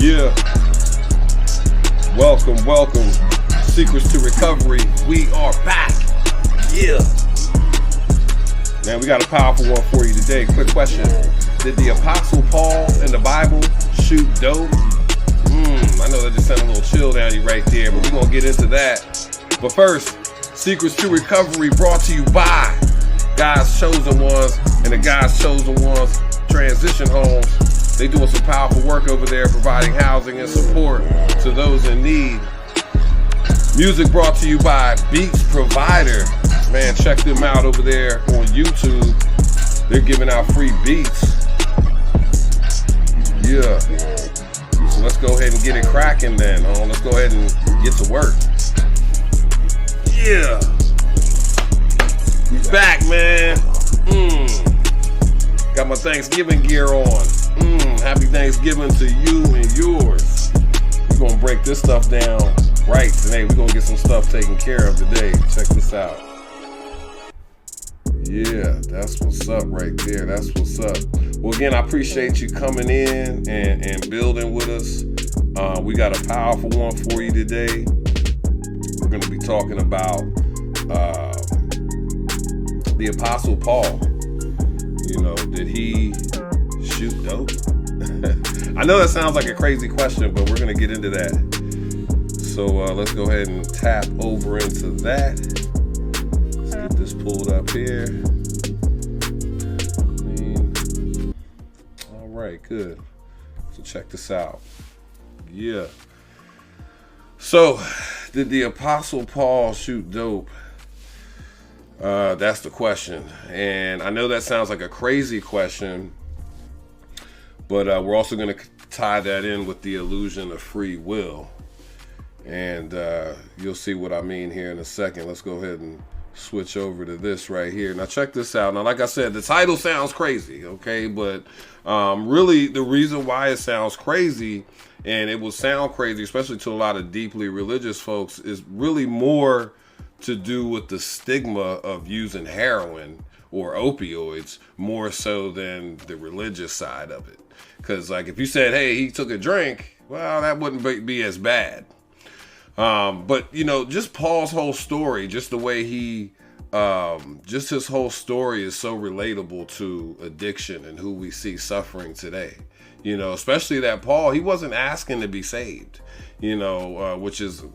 Yeah. Welcome. Secrets to Recovery. We are back. Yeah. Man, we got a powerful one for you today. Quick question. Did the Apostle Paul in the Bible shoot dope? I know that just sounded a little chill down you right there, but we're going to get into that. But first, Secrets to Recovery brought to you by God's Chosen Ones and the God's Chosen Ones Transition Homes. They doing some powerful work over there, providing housing and support to those in need. Music brought to you by Beats Provider. Man, check them out over there on YouTube. They're giving out free beats. Yeah. So let's go ahead and get it cracking then. Let's go ahead and get to work. Yeah. We back, man. Got my Thanksgiving gear on. Happy Thanksgiving to you and yours. We're going to break this stuff down right today. We're going to get some stuff taken care of today. Check this out. Yeah, that's what's up right there. That's what's up. Well, again, I appreciate you coming in and building with us. We got a powerful one for you today. We're going to be talking about the Apostle Paul. You know, did he shoot dope? I know that sounds like a crazy question, but we're going to get into that. So let's go ahead and tap over into that. Let's get this pulled up here. All right, good. So check this out. Yeah. So, did the Apostle Paul shoot dope? That's the question. And I know that sounds like a crazy question, but we're also going to tie that in with the illusion of free will. And you'll see what I mean here in a second. Let's go ahead and switch over to this right here. Now check this out. Now, like I said, the title sounds crazy, okay? But really the reason why it sounds crazy, and it will sound crazy, especially to a lot of deeply religious folks, is really more to do with the stigma of using heroin or opioids more so than the religious side of it. Because like if you said, hey, he took a drink, well, that wouldn't be as bad. But you know, just Paul's whole story, just the way he, just his whole story is so relatable to addiction and who we see suffering today. You know, especially that Paul, he wasn't asking to be saved, you know, which is a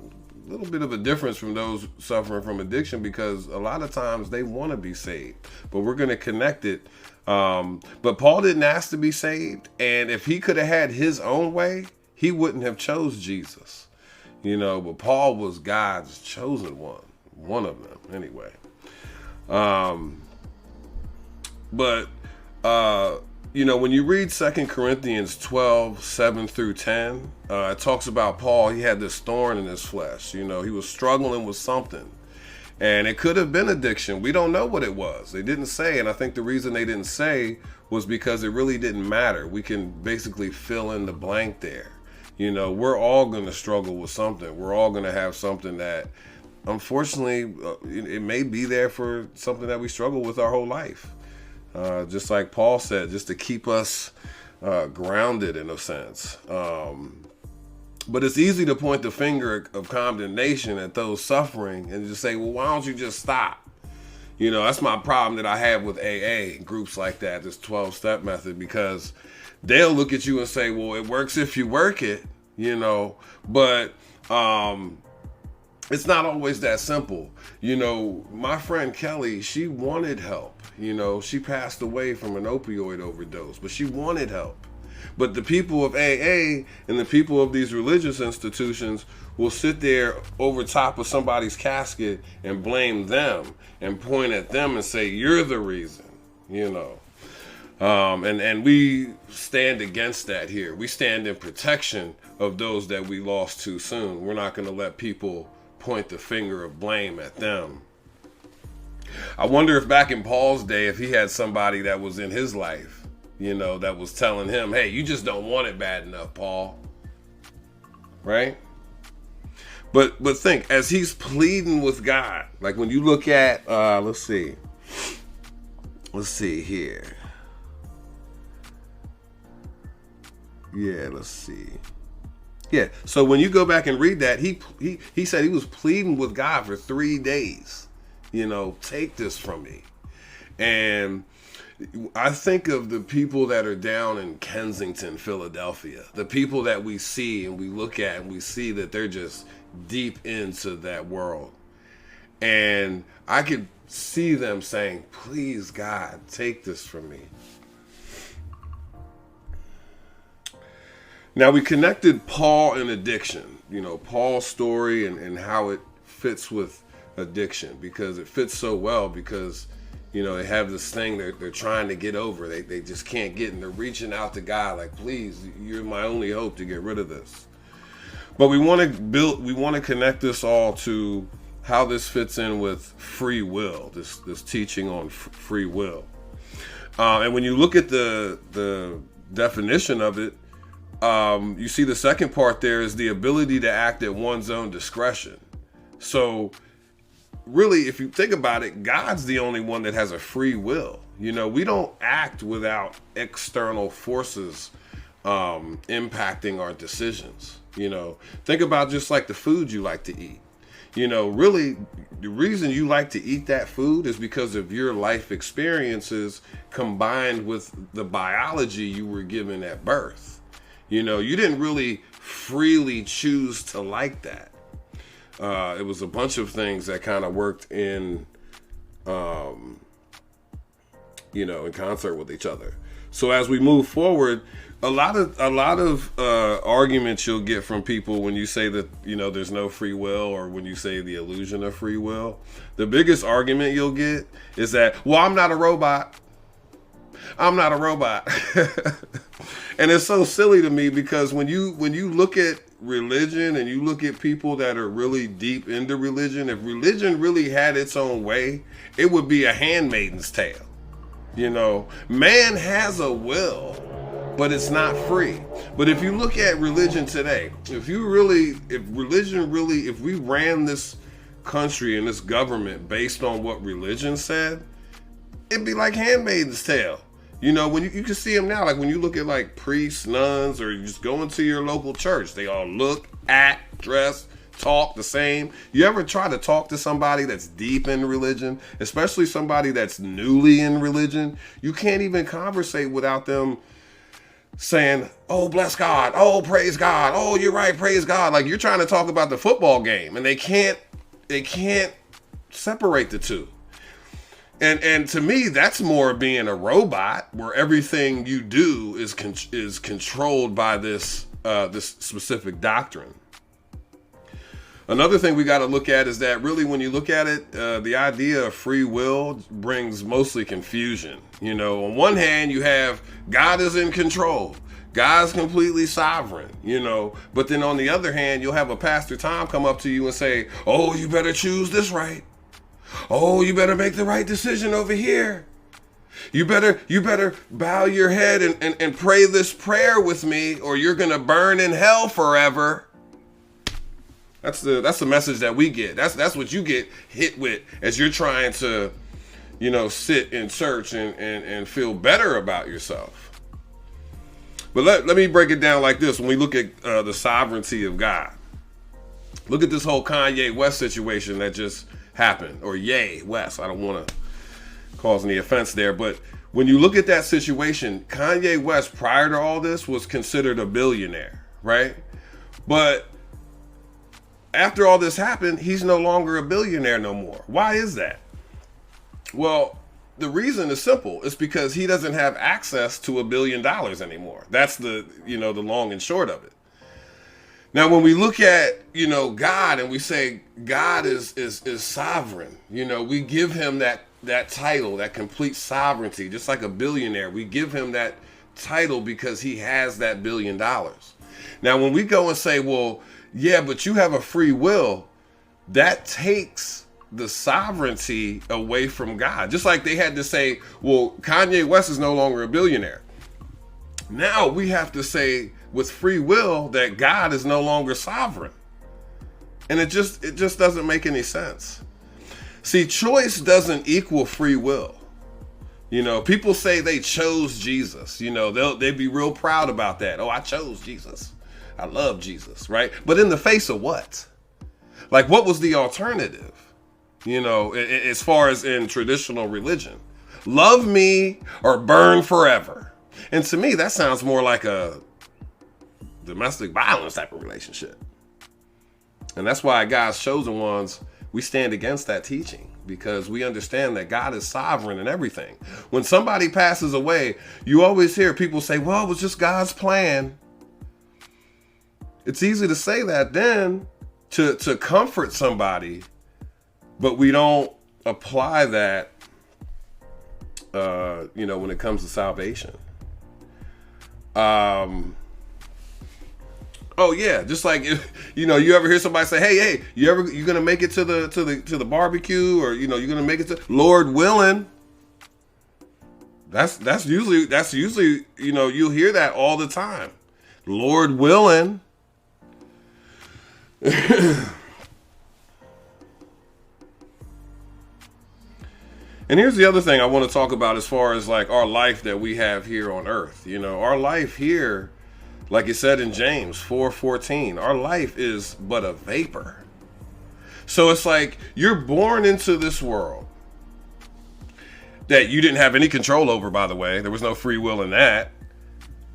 little bit of a difference from those suffering from addiction, because a lot of times they want to be saved, but we're going to connect it. But Paul didn't ask to be saved. And if he could have had his own way, he wouldn't have chose Jesus, you know, but Paul was God's chosen one of them anyway. You know, when you read 2 Corinthians 12, 7 through 10, it talks about Paul. He had this thorn in his flesh. You know, he was struggling with something. And it could have been addiction. We don't know what it was. They didn't say. And I think the reason they didn't say was because it really didn't matter. We can basically fill in the blank there. You know, we're all going to struggle with something. We're all going to have something that, unfortunately, it may be there for something that we struggle with our whole life. Just like Paul said, just to keep us grounded in a sense. But it's easy to point the finger of condemnation at those suffering and just say, well, why don't you just stop? You know, that's my problem that I have with AA, groups like that, this 12-step method, because they'll look at you and say, well, it works if you work it, you know, but it's not always that simple. You know, my friend Kelly, she wanted help. You know, she passed away from an opioid overdose, but she wanted help. But the people of AA and the people of these religious institutions will sit there over top of somebody's casket and blame them and point at them and say, you're the reason, you know. And we stand against that here. We stand in protection of those that we lost too soon. We're not going to let people point the finger of blame at them. I wonder if back in Paul's day, if he had somebody that was in his life, you know, that was telling him, hey, you just don't want it bad enough, Paul. Right? But think, as he's pleading with God, like when you look at, let's see here. Yeah, let's see. Yeah. So when you go back and read that, he said he was pleading with God for 3 days. Take this from me. And I think of the people that are down in Kensington, Philadelphia, the people that we see and we look at and we see that they're just deep into that world. And I could see them saying, please, God, take this from me. Now, we connected Paul and addiction, Paul's story and how it fits with addiction, because it fits so well, because they have this thing they're trying to get over. They just can't get, and they're reaching out to God like, please, you're my only hope to get rid of this. But we want to connect this all to how this fits in with free will, this teaching on free will. And when you look at the definition of it, you see the second part there is the ability to act at one's own discretion. So really, if you think about it, God's the only one that has a free will. We don't act without external forces impacting our decisions. Think about just like the food you like to eat. Really, the reason you like to eat that food is because of your life experiences combined with the biology you were given at birth. You didn't really freely choose to like that. It was a bunch of things that kind of worked in concert with each other. So as we move forward, a lot of arguments you'll get from people when you say that, there's no free will, or when you say the illusion of free will. The biggest argument you'll get is that, well, I'm not a robot. I'm not a robot. And it's so silly to me, because when you look at religion and you look at people that are really deep into religion, if religion really had its own way, it would be a handmaiden's tale. Man has a will, but it's not free. But if you look at religion today, if we ran this country and this government based on what religion said, it'd be like handmaiden's tale. When you can see them now, like when you look at like priests, nuns, or you just go into your local church, they all look, act, dress, talk the same. You ever try to talk to somebody that's deep in religion, especially somebody that's newly in religion? You can't even conversate without them saying, oh, bless God, oh, praise God, oh, you're right, praise God. Like you're trying to talk about the football game, and they can't separate the two. And to me, that's more being a robot, where everything you do is controlled by this specific doctrine. Another thing we got to look at is that really, when you look at it, the idea of free will brings mostly confusion. On one hand, you have God is in control. God's completely sovereign, But then on the other hand, you'll have a Pastor Tom come up to you and say, oh, you better choose this right. Oh, you better make the right decision over here. You better bow your head and pray this prayer with me, or you're going to burn in hell forever. That's the message that we get. That's what you get hit with as you're trying to, sit in church and feel better about yourself. But let me break it down like this. When we look at the sovereignty of God, look at this whole Kanye West situation that just happened, or Ye West. I don't want to cause any offense there, but when you look at that situation, Kanye West, prior to all this, was considered a billionaire, right? But after all this happened, he's no longer a billionaire no more. Why is that? Well, the reason is simple. It's because he doesn't have access to $1 billion anymore. That's the long and short of it. Now, when we look at, God, and we say God is sovereign, we give him that title, that complete sovereignty, just like a billionaire. We give him that title because he has that $1 billion. Now, when we go and say, well, yeah, but you have a free will, that takes the sovereignty away from God. Just like they had to say, well, Kanye West is no longer a billionaire. Now we have to say with free will that God is no longer sovereign. And it just doesn't make any sense. See, choice doesn't equal free will. People say they chose Jesus. They'd be real proud about that. Oh, I chose Jesus. I love Jesus, right? But in the face of what? Like, what was the alternative? You know, as far as in traditional religion, love me or burn forever. And to me, that sounds more like a domestic violence type of relationship. And that's why God's chosen ones, we stand against that teaching, because we understand that God is sovereign in everything. When somebody passes away, you always hear people say, well, it was just God's plan. It's easy to say that then to comfort somebody, but we don't apply that, when it comes to salvation. Oh yeah, just like you ever hear somebody say, "Hey, you gonna make it to the barbecue, or you gonna make it to Lord willing." That's usually you'll hear that all the time, Lord willing. And here's the other thing I want to talk about as far as like our life that we have here on earth. Our life here, like it said in James 4:14, our life is but a vapor. So it's like you're born into this world that you didn't have any control over, by the way. There was no free will in that.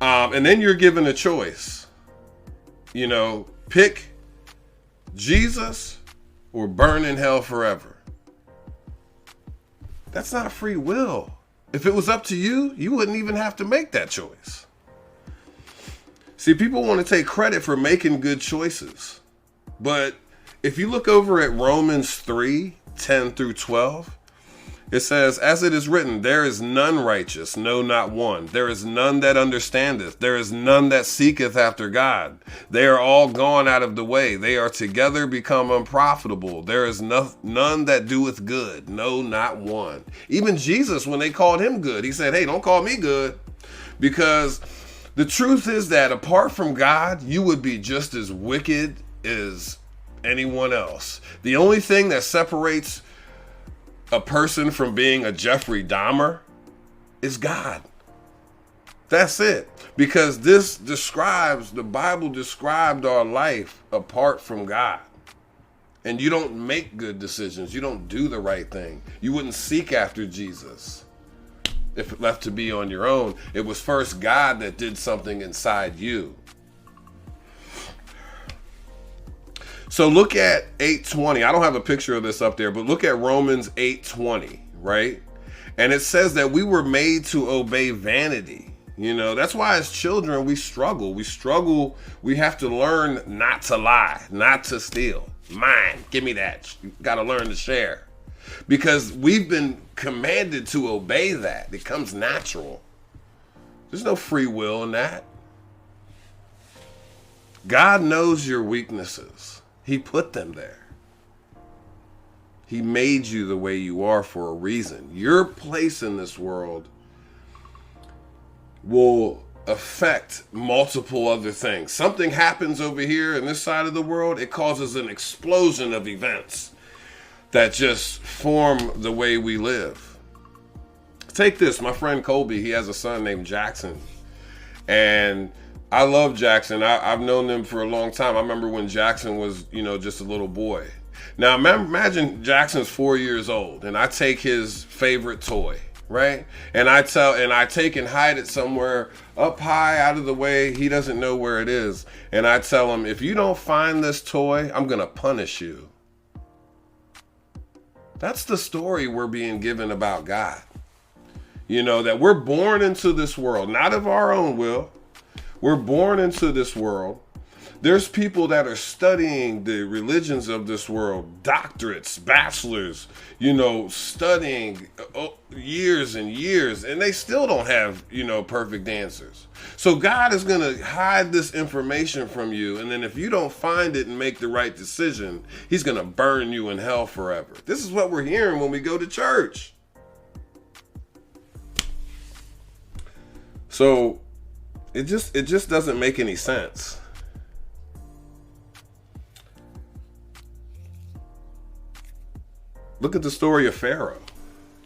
And then you're given a choice. Pick Jesus or burn in hell forever. That's not free will. If it was up to you, you wouldn't even have to make that choice. See, people want to take credit for making good choices. But if you look over at Romans 3:10-12, it says, as it is written, there is none righteous, no, not one. There is none that understandeth. There is none that seeketh after God. They are all gone out of the way. They are together become unprofitable. There is none that doeth good, no, not one. Even Jesus, when they called him good, he said, hey, don't call me good. Because the truth is that apart from God, you would be just as wicked as anyone else. The only thing that separates a person from being a Jeffrey Dahmer is God. That's it. Because the Bible described our life apart from God. And you don't make good decisions. You don't do the right thing. You wouldn't seek after Jesus if left to be on your own. It was first God that did something inside you. So look at 8:20. I don't have a picture of this up there, but look at Romans 8:20, right? And it says that we were made to obey vanity. That's why as children we struggle. We have to learn not to lie, not to steal. Mine, give me that. You got to learn to share. Because we've been commanded to obey that. It comes natural. There's no free will in that. God knows your weaknesses. He put them there. He made you the way you are for a reason. Your place in this world will affect multiple other things. Something happens over here in this side of the world, it causes an explosion of events that just form the way we live. Take this, my friend Colby, he has a son named Jackson. And I love Jackson. I've known them for a long time. I remember when Jackson was, just a little boy. Now, imagine Jackson's 4 years old, and I take his favorite toy, right? And I take and hide it somewhere up high out of the way. He doesn't know where it is. And I tell him, if you don't find this toy, I'm going to punish you. That's the story we're being given about God. That we're born into this world, not of our own will. We're born into this world. There's people that are studying the religions of this world, doctorates, bachelors, studying years and years, and they still don't have, perfect answers. So God is going to hide this information from you, and then if you don't find it and make the right decision, he's going to burn you in hell forever. This is what we're hearing when we go to church. So it just doesn't make any sense. Look at the story of Pharaoh.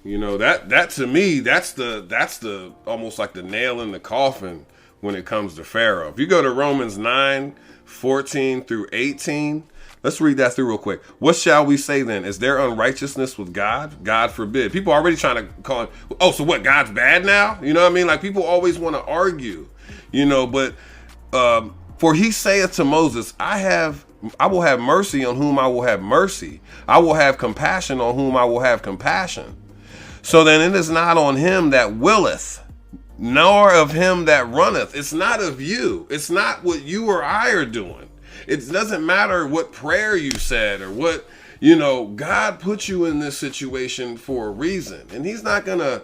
That to me, that's the almost like the nail in the coffin when it comes to Pharaoh. If you go to Romans 9:14-18, let's read that through real quick. What shall we say then? Is there unrighteousness with God? God forbid. People are already trying to call it, oh, so what, God's bad now? You know what I mean? Like, people always want to argue, but for he saith to Moses, I will have mercy on whom I will have mercy. I will have compassion on whom I will have compassion. So then it is not on him that willeth, nor of him that runneth. It's not of you. It's not what you or I are doing. It doesn't matter what prayer you said or what, God put you in this situation for a reason. And he's not going to,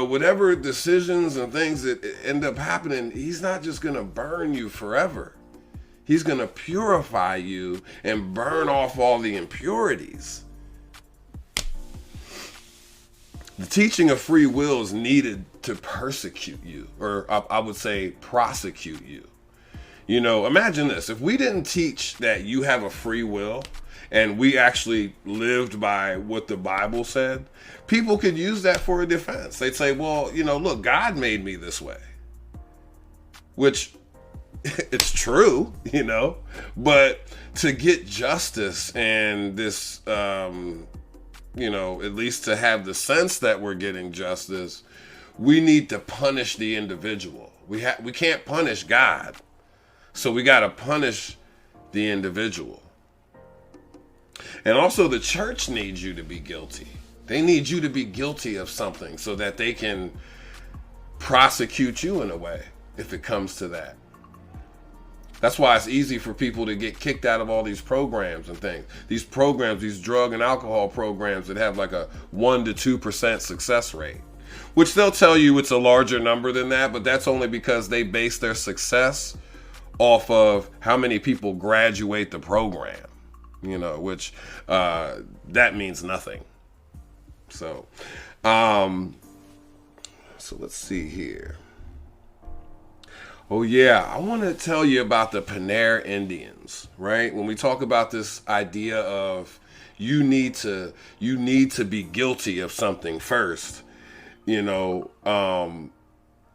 whatever decisions and things that end up happening, he's not just going to burn you forever. He's going to purify you and burn off all the impurities. The teaching of free will is needed to persecute you, or I would say prosecute you. Imagine this. If we didn't teach that you have a free will and we actually lived by what the Bible said, people could use that for a defense. They'd say, well, look, God made me this way, which it's true, but to get justice and this, at least to have the sense that we're getting justice, we need to punish the individual. We can't punish God. So we got to punish the individual. And also the church needs you to be guilty. They need you to be guilty of something so that they can prosecute you in a way if it comes to that. That's why it's easy for people to get kicked out of all these programs and things. These programs, these drug and alcohol programs that have like a 1% to 2% success rate, which they'll tell you it's a larger number than that, but that's only because they base their success off of how many people graduate the program, which that means nothing. So let's see here. Oh yeah, I want to tell you about the Paner Indians, right? When we talk about this idea of you need to be guilty of something first,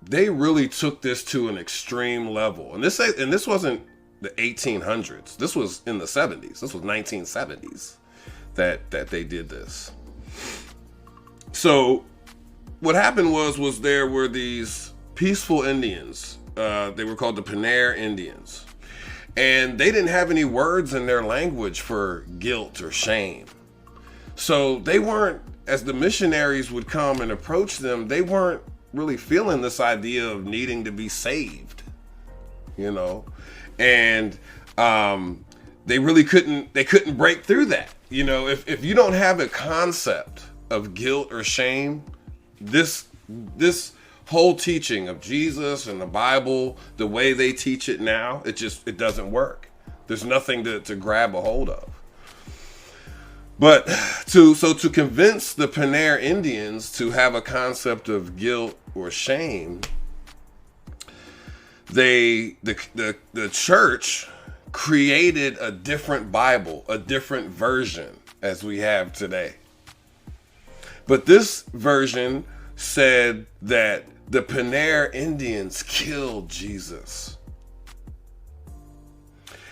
they really took this to an extreme level. And this wasn't the 1800s. This was in the 70s. This was 1970s that they did this. So what happened was there were these peaceful Indians. They were called the Paner Indians. And they didn't have any words in their language for guilt or shame. So they weren't, as the missionaries would come and approach them, they weren't really feeling this idea of needing to be saved, and they really couldn't break through that. If you don't have a concept of guilt or shame, this whole teaching of Jesus and the Bible, the way they teach it now, it doesn't work. There's nothing to grab a hold of. But to convince the Paner Indians to have a concept of guilt or shame, the church created a different Bible, a different version as we have today. But this version said that the Paner Indians killed Jesus,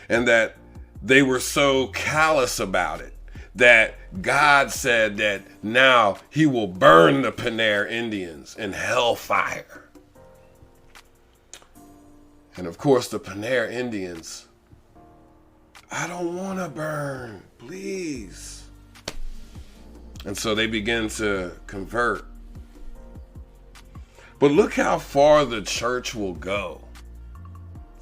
and that they were so callous about it that God said that now he will burn the Paner Indians in hellfire. And of course, the Paner Indians, I don't want to burn, please. And so they begin to convert. But look how far the church will go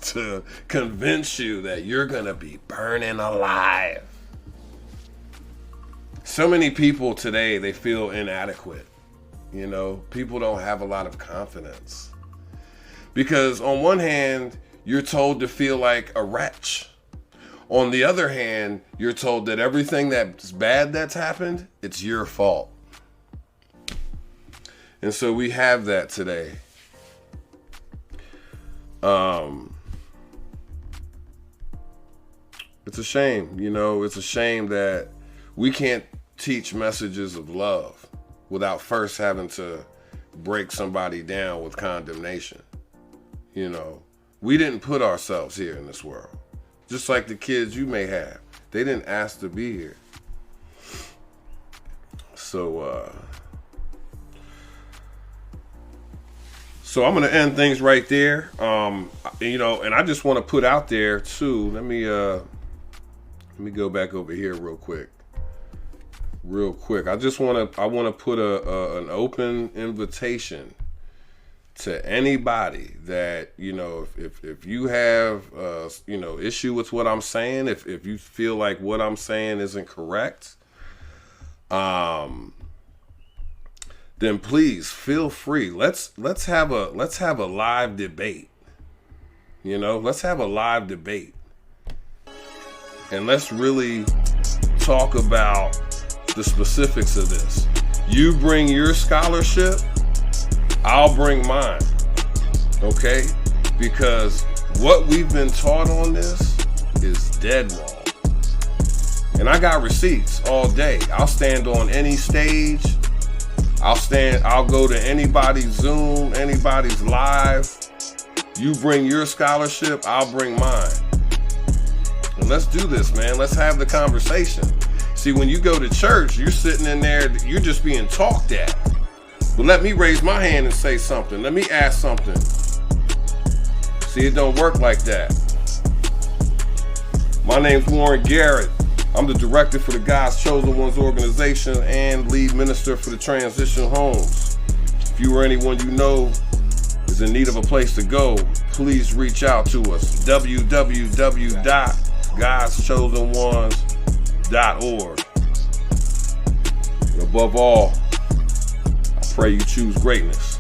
to convince you that you're going to be burning alive. So many people today, they feel inadequate. People don't have a lot of confidence. Because on one hand, you're told to feel like a wretch. On the other hand, you're told that everything that's bad that's happened, it's your fault. And so we have that today. It's a shame, it's a shame that we can't teach messages of love without first having to break somebody down with condemnation. You know, we didn't put ourselves here in this world. Just like the kids you may have. They didn't ask to be here. So I'm going to end things right there. You know, and I just want to put out there too. Let me go back over here real quick. I want to put an open invitation to anybody that, you know, if you have you know, issue with what I'm saying, if you feel like what I'm saying isn't correct, then please feel free. Let's have a live debate. You know, let's have a live debate. And let's really talk about the specifics of this. You bring your scholarship, I'll bring mine. Okay? Because what we've been taught on this is dead wrong. And I got receipts all day. I'll stand on any stage. I'll go to anybody's Zoom, anybody's live. You bring your scholarship, I'll bring mine. And let's do this, man. Let's have the conversation. See, when you go to church, you're sitting in there, you're just being talked at. But let me raise my hand and say something. Let me ask something. See, it don't work like that. My name's Warren Garrett. I'm the director for the God's Chosen Ones organization and lead minister for the transition homes. If you or anyone you know is in need of a place to go, please reach out to us. www.godschosenones.org. And above all, I pray you choose greatness.